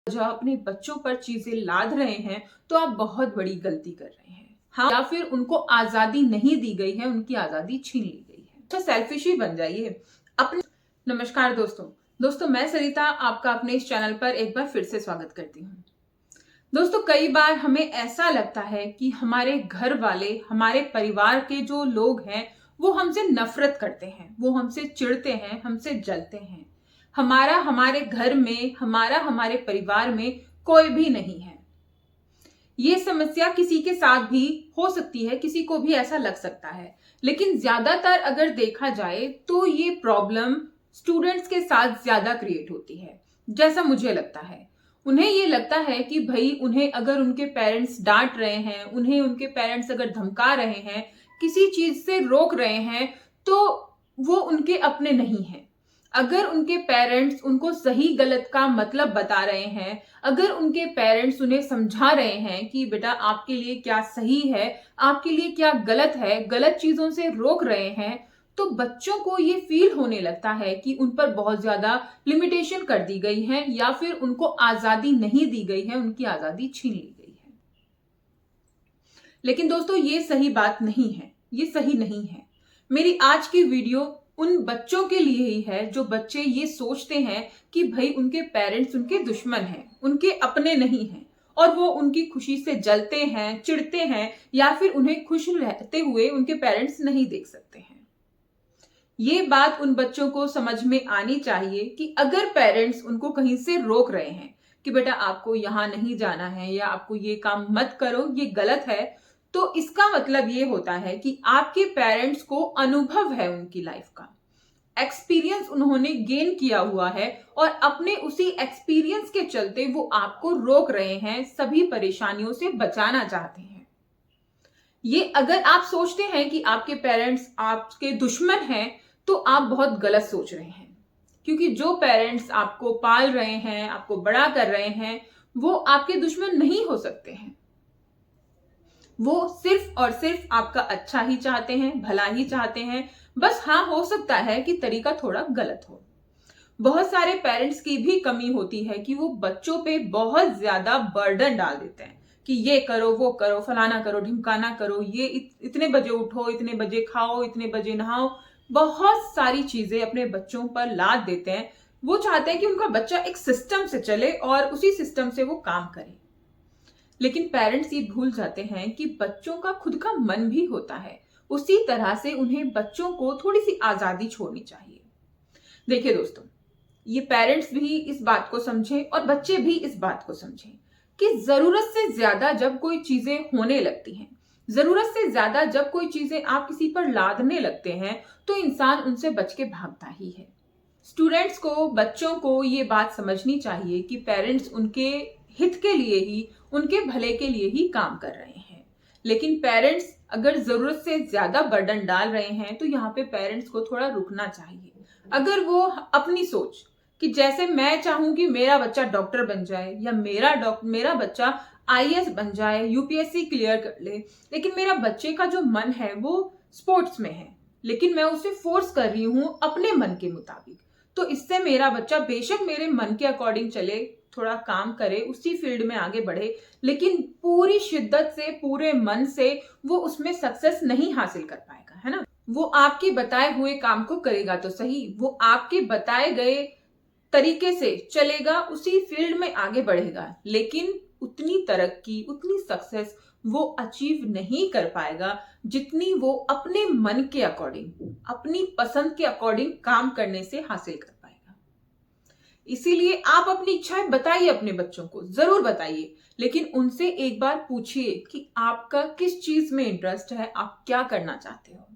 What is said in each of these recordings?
जो अपने बच्चों पर चीजें लाद रहे हैं तो आप बहुत बड़ी गलती कर रहे हैं। हाँ, या फिर उनको आजादी नहीं दी गई है, उनकी आजादी छीन ली गई है। तो सेल्फिश ही बन जाइए अपने। नमस्कार दोस्तों मैं सरिता आपका अपने इस चैनल पर एक बार फिर से स्वागत करती हूँ। दोस्तों, कई बार हमें ऐसा लगता है कि हमारे घर वाले, हमारे परिवार के जो लोग हैं वो हमसे नफरत करते हैं, वो हमसे चिढ़ते हैं, हमसे जलते हैं। हमारा हमारे घर में, हमारे परिवार में कोई भी नहीं है। ये समस्या किसी के साथ भी हो सकती है, किसी को भी ऐसा लग सकता है, लेकिन ज्यादातर अगर देखा जाए तो ये प्रॉब्लम स्टूडेंट्स के साथ ज्यादा क्रिएट होती है, जैसा मुझे लगता है। उन्हें ये लगता है कि भाई उन्हें अगर उनके पेरेंट्स डांट रहे हैं, उन्हें उनके पेरेंट्स अगर धमका रहे हैं, किसी चीज से रोक रहे हैं, तो वो उनके अपने नहीं हैं। अगर उनके पेरेंट्स उनको सही गलत का मतलब बता रहे हैं, अगर उनके पेरेंट्स उन्हें समझा रहे हैं कि बेटा आपके लिए क्या सही है, आपके लिए क्या गलत है, गलत चीजों से रोक रहे हैं, तो बच्चों को ये फील होने लगता है कि उन पर बहुत ज्यादा लिमिटेशन कर दी गई है या फिर उनको आजादी नहीं दी गई है, उनकी आजादी छीन ली गई है। लेकिन दोस्तों, ये सही बात नहीं है, ये सही नहीं है। मेरी आज की वीडियो उन बच्चों के लिए ही है जो बच्चे ये सोचते हैं कि भाई उनके पेरेंट्स उनके दुश्मन हैं, उनके अपने नहीं हैं, और वो उनकी खुशी से जलते हैं, चिढ़ते हैं, या फिर उन्हें खुश रहते हुए उनके पेरेंट्स नहीं देख सकते हैं। ये बात उन बच्चों को समझ में आनी चाहिए कि अगर पेरेंट्स उनको कहीं से रोक रहे हैं कि बेटा आपको यहां नहीं जाना है या आपको ये काम मत करो, ये गलत है, तो इसका मतलब ये होता है कि आपके पेरेंट्स को अनुभव है उनकी लाइफ का, एक्सपीरियंस उन्होंने गेन किया हुआ है, और अपने उसी एक्सपीरियंस के चलते वो आपको रोक रहे हैं, सभी परेशानियों से बचाना चाहते हैं। ये अगर आप सोचते हैं कि आपके पेरेंट्स आपके दुश्मन हैं, तो आप बहुत गलत सोच रहे हैं। क्योंकि जो पेरेंट्स आपको पाल रहे हैं, आपको बड़ा कर रहे हैं, वो आपके दुश्मन नहीं हो सकते हैं। वो सिर्फ और सिर्फ आपका अच्छा ही चाहते हैं, भला ही चाहते हैं। बस हाँ, हो सकता है कि तरीका थोड़ा गलत हो। बहुत सारे पेरेंट्स की भी कमी होती है कि वो बच्चों पे बहुत ज्यादा बर्डन डाल देते हैं कि ये करो, वो करो, फलाना करो, ढिमकाना करो, ये इतने बजे उठो, इतने बजे खाओ, इतने बजे नहाओ। बहुत सारी चीजें अपने बच्चों पर लाद देते हैं। वो चाहते हैं कि उनका बच्चा एक सिस्टम से चले और उसी सिस्टम से वो काम करे। लेकिन पेरेंट्स ये भूल जाते हैं कि बच्चों का खुद का मन भी होता है। उसी तरह से उन्हें बच्चों को थोड़ी सी आजादी छोड़नी चाहिए। देखिए दोस्तों, ये पेरेंट्स भी इस बात को समझें और बच्चे भी इस बात को समझें कि जरूरत से ज्यादा जब कोई चीजें होने लगती हैं, जरूरत से ज्यादा जब कोई चीजें आप किसी पर लादने लगते हैं, तो इंसान उनसे बच के भागता ही है। स्टूडेंट्स को, बच्चों को ये बात समझनी चाहिए कि पेरेंट्स उनके हित के लिए ही, उनके भले के लिए ही काम कर रहे हैं। लेकिन पेरेंट्स अगर जरूरत से ज्यादा बर्डन डाल रहे हैं, तो यहाँ पे पेरेंट्स को थोड़ा रुकना चाहिए। अगर वो अपनी सोच कि जैसे मैं चाहूं कि मेरा बच्चा डॉक्टर बन जाए, या मेरा बच्चा आईएएस बन जाए, यूपीएससी क्लियर कर ले, लेकिन मेरा बच्चे का जो मन है वो स्पोर्ट्स में है, लेकिन मैं उसे फोर्स कर रही हूं अपने मन के मुताबिक, तो इससे मेरा बच्चा बेशक मेरे मन के अकॉर्डिंग चले, थोड़ा काम करे, उसी फील्ड में आगे बढ़े, लेकिन पूरी शिद्दत से, पूरे मन से वो उसमें सक्सेस नहीं हासिल कर पाएगा, है ना। वो आपके बताए हुए काम को करेगा तो सही, वो आपके बताए गए तरीके से चलेगा, उसी फील्ड में आगे बढ़ेगा, लेकिन उतनी तरक्की, उतनी सक्सेस वो अचीव नहीं कर पाएगा जितनी वो अपने मन के अकॉर्डिंग, अपनी पसंद के अकॉर्डिंग काम करने से हासिल कर पाएगा। इसीलिए आप अपनी इच्छाएं बताइए, अपने बच्चों को जरूर बताइए, लेकिन उनसे एक बार पूछिए कि आपका किस चीज में इंटरेस्ट है, आप क्या करना चाहते हो।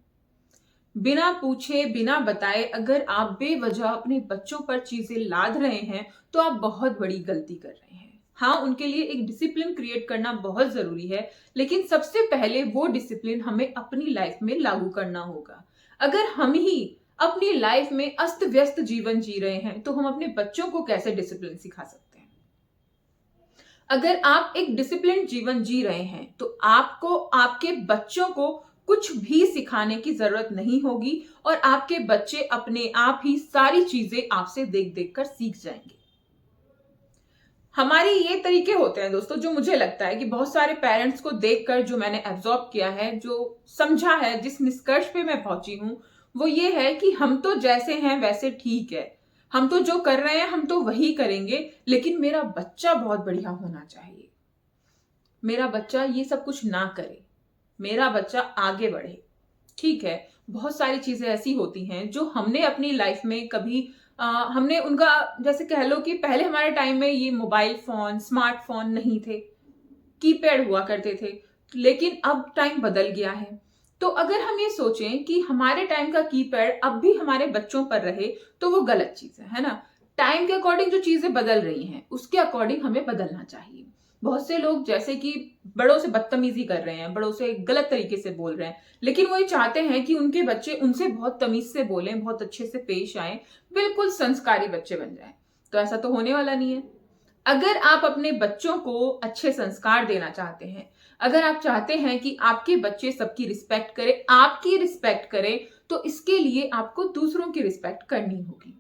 बिना पूछे, बिना बताए अगर आप बेवजह अपने बच्चों पर चीजें लाद रहे हैं, तो आप बहुत बड़ी गलती कर रहे हैं। हाँ, उनके लिए एक डिसिप्लिन क्रिएट करना बहुत जरूरी है, लेकिन सबसे पहले वो डिसिप्लिन हमें अपनी लाइफ में लागू करना होगा। अगर हम ही अपनी लाइफ में अस्त व्यस्त जीवन जी रहे हैं, तो हम अपने बच्चों को कैसे डिसिप्लिन सिखा सकते हैं। अगर आप एक डिसिप्लिन जीवन जी रहे हैं, तो आपको आपके बच्चों को कुछ भी सिखाने की जरूरत नहीं होगी, और आपके बच्चे अपने आप ही सारी चीजें आपसे देख देख कर सीख जाएंगे। हमारी ये तरीके होते हैं दोस्तों, जो मुझे लगता है कि बहुत सारे पेरेंट्स को देखकर जो मैंने एब्जॉर्ब किया है, जो समझा है, जिस निष्कर्ष पे मैं पहुंची हूं, वो ये है कि हम तो जैसे हैं वैसे ठीक है, हम तो जो कर रहे हैं हम तो वही करेंगे, लेकिन मेरा बच्चा बहुत बढ़िया होना चाहिए, मेरा बच्चा ये सब कुछ ना करे, मेरा बच्चा आगे बढ़े। ठीक है, बहुत सारी चीजें ऐसी होती हैं जो हमने अपनी लाइफ में कभी हमने उनका, जैसे कह लो कि पहले हमारे टाइम में ये मोबाइल फोन, स्मार्टफोन नहीं थे, कीपैड हुआ करते थे, लेकिन अब टाइम बदल गया है। तो अगर हम ये सोचें कि हमारे टाइम का कीपैड अब भी हमारे बच्चों पर रहे, तो वो गलत चीज है ना। टाइम के अकॉर्डिंग जो चीजें बदल रही हैं उसके अकॉर्डिंग हमें बदलना चाहिए। बहुत से लोग जैसे कि बड़ों से बदतमीजी कर रहे हैं, बड़ों से गलत तरीके से बोल रहे हैं, लेकिन वो ये चाहते हैं कि उनके बच्चे उनसे बहुत तमीज से बोलें, बहुत अच्छे से पेश आए, बिल्कुल संस्कारी बच्चे बन जाएं। तो ऐसा तो होने वाला नहीं है। अगर आप अपने बच्चों को अच्छे संस्कार देना चाहते हैं, अगर आप चाहते हैं कि आपके बच्चे सबकी रिस्पेक्ट करें, आपकी रिस्पेक्ट करें, तो इसके लिए आपको दूसरों की रिस्पेक्ट करनी होगी।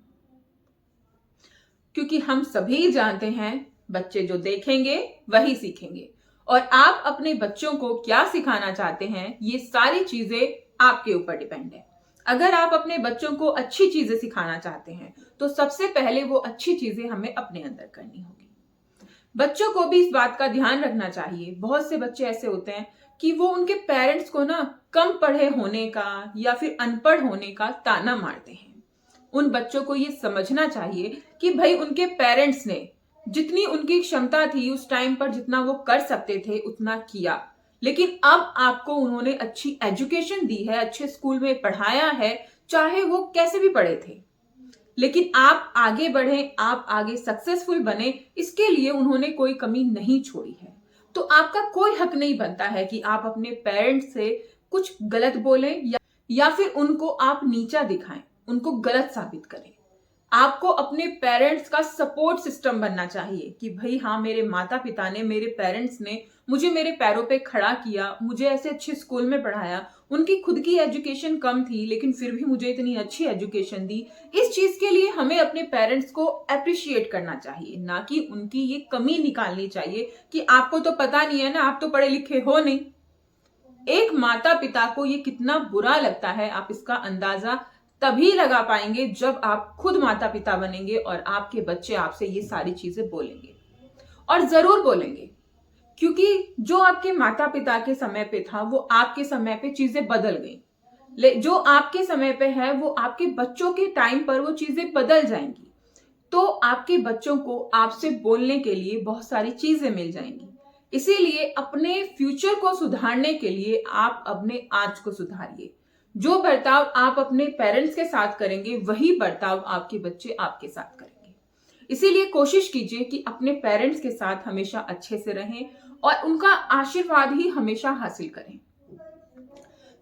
क्योंकि हम सभी जानते हैं बच्चे जो देखेंगे वही सीखेंगे, और आप अपने बच्चों को क्या सिखाना चाहते हैं ये सारी चीजें आपके ऊपर डिपेंड है। अगर आप अपने बच्चों को अच्छी चीजें सिखाना चाहते हैं तो सबसे पहले वो अच्छी चीजें हमें अपने अंदर करनी होगी। बच्चों को भी इस बात का ध्यान रखना चाहिए। बहुत से बच्चे ऐसे होते हैं कि वो उनके पेरेंट्स को ना कम पढ़े होने का या फिर अनपढ़ होने का ताना मारते हैं। उन बच्चों को ये समझना चाहिए कि भाई उनके पेरेंट्स ने जितनी उनकी क्षमता थी उस टाइम पर, जितना वो कर सकते थे उतना किया, लेकिन अब आपको उन्होंने अच्छी एजुकेशन दी है, अच्छे स्कूल में पढ़ाया है, चाहे वो कैसे भी पढ़े थे, लेकिन आप आगे बढ़े, आप आगे सक्सेसफुल बने, इसके लिए उन्होंने कोई कमी नहीं छोड़ी है। तो आपका कोई हक नहीं बनता है कि आप अपने पेरेंट्स से कुछ गलत बोलें या फिर उनको आप नीचा दिखाएं, उनको गलत साबित करें। आपको अपने पेरेंट्स का सपोर्ट सिस्टम बनना चाहिए कि भाई हाँ, मेरे माता पिता ने, मेरे पेरेंट्स ने मुझे मेरे पैरों पे खड़ा किया, मुझे ऐसे अच्छे स्कूल में पढ़ाया, उनकी खुद की एजुकेशन कम थी लेकिन फिर भी मुझे इतनी अच्छी एजुकेशन दी। इस चीज के लिए हमें अपने पेरेंट्स को अप्रिशिएट करना चाहिए, ना कि उनकी ये कमी निकालनी चाहिए कि आपको तो पता नहीं है ना, आप तो पढ़े लिखे हो नहीं। एक माता पिता को ये कितना बुरा लगता है, आप इसका अंदाजा तभी लगा पाएंगे जब आप खुद माता पिता बनेंगे और आपके बच्चे आपसे ये सारी चीजें बोलेंगे, और जरूर बोलेंगे, क्योंकि जो आपके माता पिता के समय पे था वो आपके समय पे चीजें बदल गई। जो आपके समय पे है वो आपके बच्चों के टाइम पर वो चीजें बदल जाएंगी। तो आपके बच्चों को आपसे बोलने के लिए बहुत सारी चीजें मिल जाएंगी। इसीलिए अपने फ्यूचर को सुधारने के लिए आप अपने आज को सुधारिए। जो बर्ताव आप अपने पेरेंट्स के साथ करेंगे वही बर्ताव आपके बच्चे आपके साथ करेंगे। इसीलिए कोशिश कीजिए कि अपने पेरेंट्स के साथ हमेशा अच्छे से रहें और उनका आशीर्वाद ही हमेशा हासिल करें।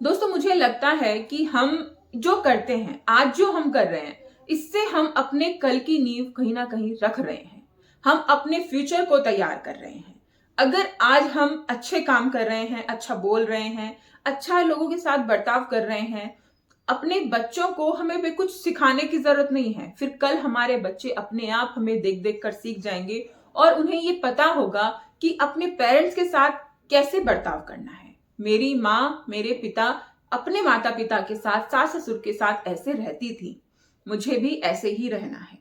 दोस्तों, मुझे लगता है कि हम जो करते हैं, आज जो हम कर रहे हैं, इससे हम अपने कल की नींव कहीं ना कहीं रख रहे हैं, हम अपने फ्यूचर को तैयार कर रहे हैं। अगर आज हम अच्छे काम कर रहे हैं, अच्छा बोल रहे हैं, अच्छा लोगों के साथ बर्ताव कर रहे हैं, अपने बच्चों को हमें भी कुछ सिखाने की जरूरत नहीं है। फिर कल हमारे बच्चे अपने आप हमें देख देख कर सीख जाएंगे और उन्हें ये पता होगा कि अपने पेरेंट्स के साथ कैसे बर्ताव करना है। मेरी माँ, मेरे पिता अपने माता पिता के साथ, सास ससुर के साथ ऐसे रहती थी, मुझे भी ऐसे ही रहना है,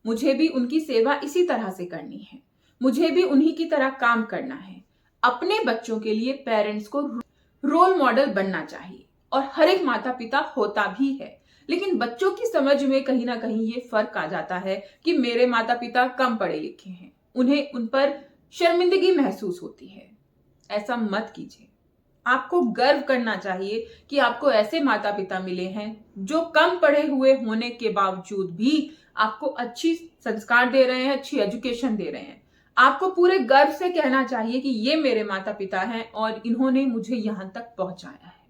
मुझे भी उनकी सेवा इसी तरह से करनी है, मुझे भी उन्हीं की तरह काम करना है। अपने बच्चों के लिए पेरेंट्स को रोल मॉडल बनना चाहिए, और हर एक माता पिता होता भी है, लेकिन बच्चों की समझ में कहीं ना कहीं ये फर्क आ जाता है कि मेरे माता पिता कम पढ़े लिखे हैं, उन्हें उन पर शर्मिंदगी महसूस होती है। ऐसा मत कीजिए। आपको गर्व करना चाहिए कि आपको ऐसे माता पिता मिले हैं जो कम पढ़े हुए होने के बावजूद भी आपको अच्छी संस्कार दे रहे हैं, अच्छी एजुकेशन दे रहे हैं। आपको पूरे गर्व से कहना चाहिए कि ये मेरे माता पिता हैं और इन्होंने मुझे यहां तक पहुंचाया है।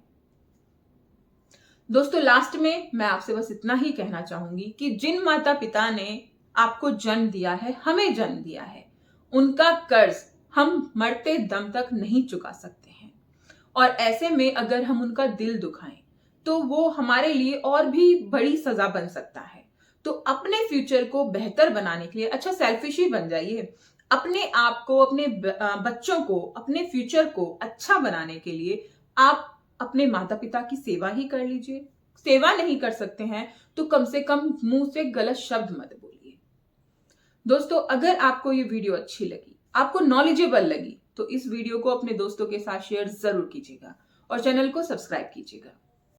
दोस्तों, लास्ट में मैं आपसे बस इतना ही कहना चाहूंगी कि जिन माता पिता ने आपको जन्म दिया है, हमें जन्म दिया है, उनका कर्ज हम मरते दम तक नहीं चुका सकते हैं। और ऐसे में अगर हम उनका दिल दुखाएं तो वो हमारे लिए और भी बड़ी सजा बन सकता है। तो अपने फ्यूचर को बेहतर बनाने के लिए, अच्छा सेल्फिश ही बन जाइए, अपने आप को, अपने बच्चों को, अपने फ्यूचर को अच्छा बनाने के लिए आप अपने माता पिता की सेवा ही कर लीजिए। सेवा नहीं कर सकते हैं तो कम से कम मुंह से गलत शब्द मत बोलिए। दोस्तों, अगर आपको ये वीडियो अच्छी लगी, आपको नॉलेजेबल लगी, तो इस वीडियो को अपने दोस्तों के साथ शेयर जरूर कीजिएगा और चैनल को सब्सक्राइब कीजिएगा।